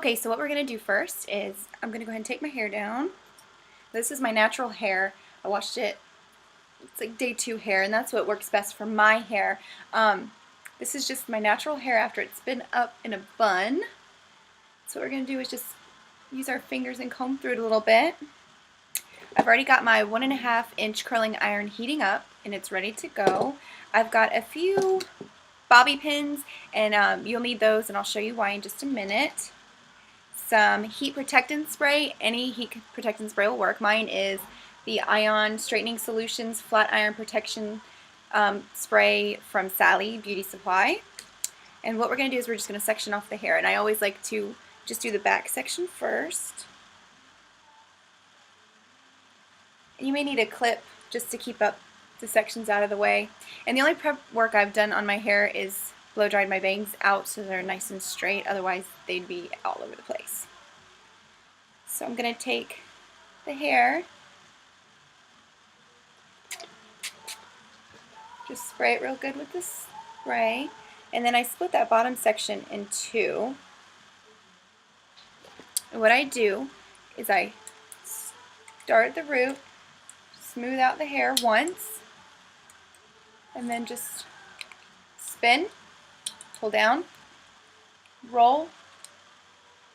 Okay, so what we're going to do first is I'm going to go ahead and take my hair down. This is my natural hair. I washed it. It's like day 2 hair, and that's what works best for my hair. This is just my natural hair after it's been up in a bun. So what we're going to do is just use our fingers and comb through it a little bit. I've already got my 1.5-inch curling iron heating up, and it's ready to go. I've got a few bobby pins, and you'll need those, and I'll show you why in just a minute. Some heat protectant spray. Any heat protectant spray will work. Mine is the Ion Straightening Solutions Flat Iron Protection Spray from Sally Beauty Supply. And what we're going to do is we're just going to section off the hair. And I always like to just do the back section first. And you may need a clip just to keep up the sections out of the way. And the only prep work I've done on my hair is blow dried my bangs out so they're nice and straight, otherwise they'd be all over the place. So I'm going to take the hair, just spray it real good with this spray, and then I split that bottom section in 2. And what I do is I start at the root, smooth out the hair once, and then just spin, pull down, roll,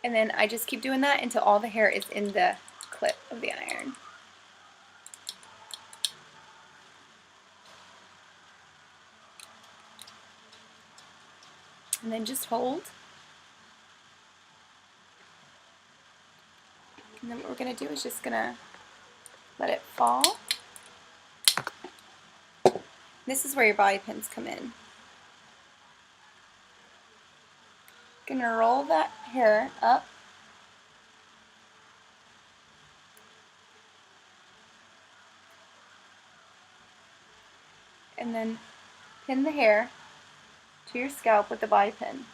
and then I just keep doing that until all the hair is in the clip of the iron. And then just hold. And then what we're going to do is just going to let it fall. This is where your bobby pins come in. Going to roll that hair up. And then pin the hair to your scalp with the bobby pin.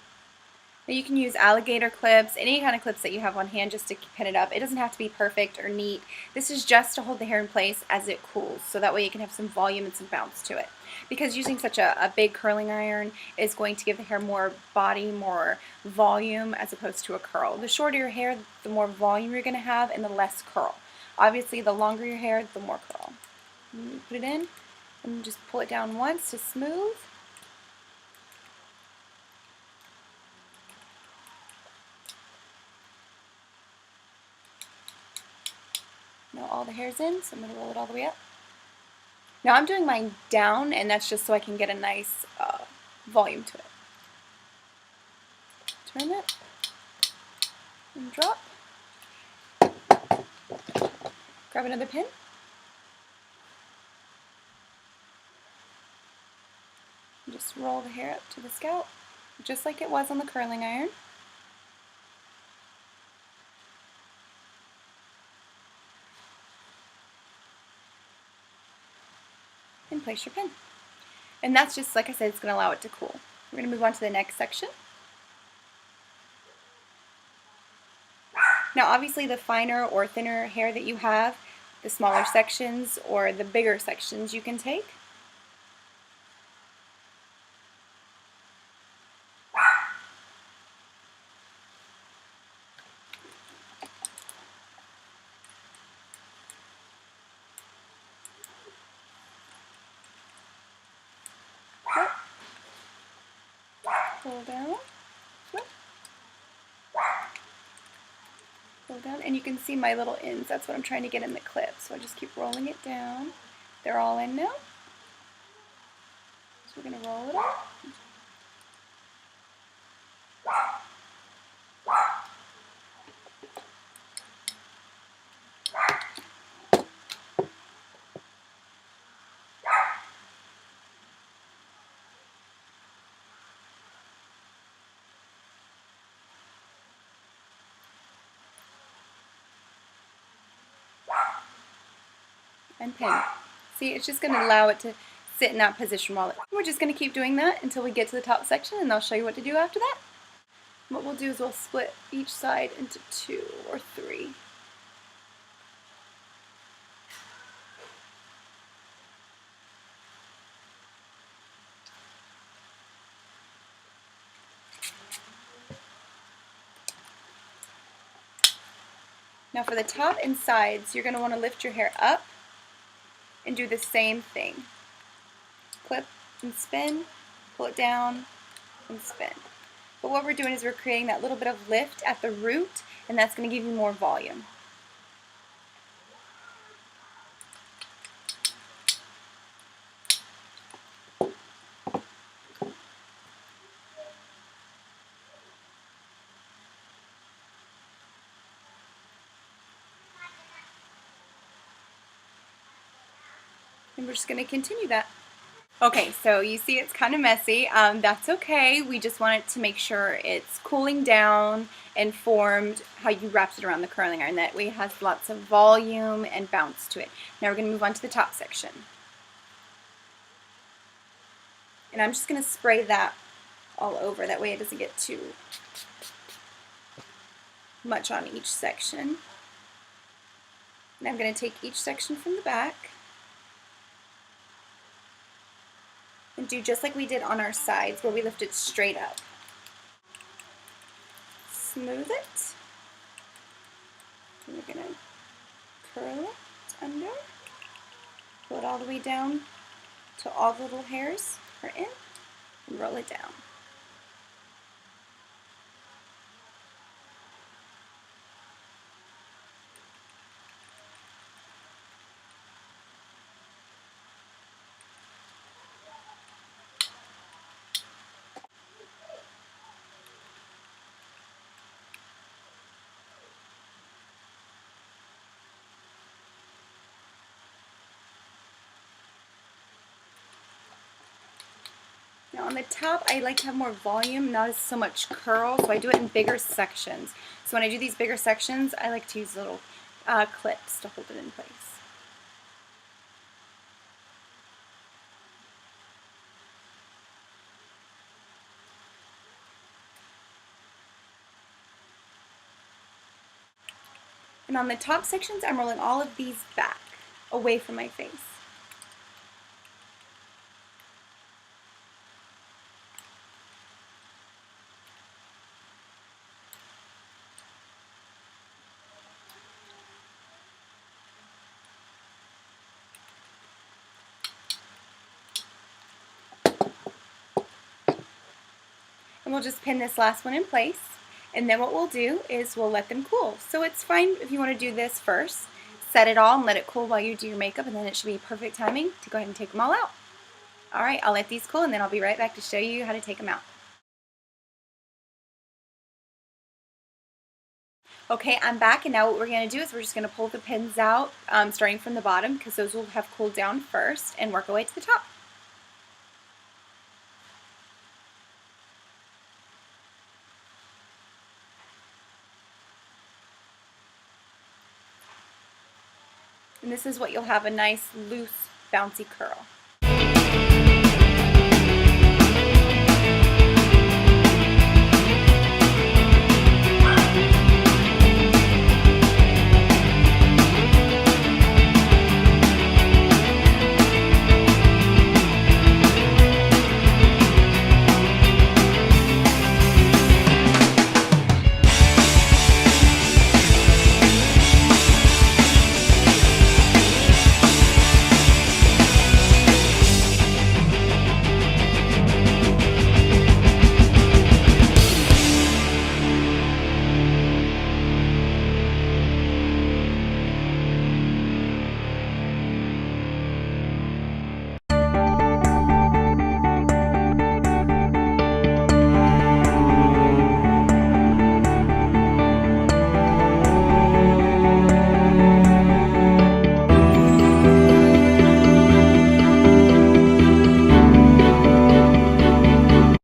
Now you can use alligator clips, any kind of clips that you have on hand just to pin it up. It doesn't have to be perfect or neat. This is just to hold the hair in place as it cools, so that way you can have some volume and some bounce to it. Because using such a big curling iron is going to give the hair more body, more volume, as opposed to a curl. The shorter your hair, the more volume you're going to have and the less curl. Obviously, the longer your hair, the more curl. Put it in and just pull it down once to smooth. Now all the hair's in, so I'm going to roll it all the way up. Now I'm doing mine down, and that's just so I can get a nice volume to it. Turn it and drop. Grab another pin. And just roll the hair up to the scalp, just like it was on the curling iron. And place your pin. And that's just, like I said, it's going to allow it to cool. We're going to move on to the next section. Now obviously the finer or thinner hair that you have, the smaller sections or the bigger sections you can take. Pull down, pull down, and you can see my little ends. That's what I'm trying to get in the clip. So I just keep rolling it down. They're all in now. So we're going to roll it up. And pin. See, it's just going to allow it to sit in that position while we're just going to keep doing that until we get to the top section, and I'll show you what to do after that. What we'll do is we'll split each side into 2 or 3. Now for the top and sides, you're going to want to lift your hair up and do the same thing. Clip and spin, pull it down and spin. But what we're doing is we're creating that little bit of lift at the root, and that's going to give you more volume. And we're just going to continue that. Okay, so you see it's kind of messy. That's okay. We just want it to make sure it's cooling down and formed how you wrapped it around the curling iron. That way it has lots of volume and bounce to it. Now we're going to move on to the top section. And I'm just going to spray that all over. That way it doesn't get too much on each section. And I'm going to take each section from the back and do just like we did on our sides where we lift it straight up. Smooth it. And we're going to curl it under. Pull it all the way down till all the little hairs are in and roll it down. Now on the top, I like to have more volume, not as so much curl, so I do it in bigger sections. So when I do these bigger sections, I like to use little clips to hold it in place. And on the top sections, I'm rolling all of these back, away from my face. And we'll just pin this last one in place. And then what we'll do is we'll let them cool. So it's fine if you want to do this first. Set it all and let it cool while you do your makeup, and then it should be perfect timing to go ahead and take them all out. Alright, I'll let these cool and then I'll be right back to show you how to take them out. Okay, I'm back, and now what we're going to do is we're just going to pull the pins out, starting from the bottom, because those will have cooled down first, and work our way to the top. And this is what you'll have, a nice, loose, bouncy curl.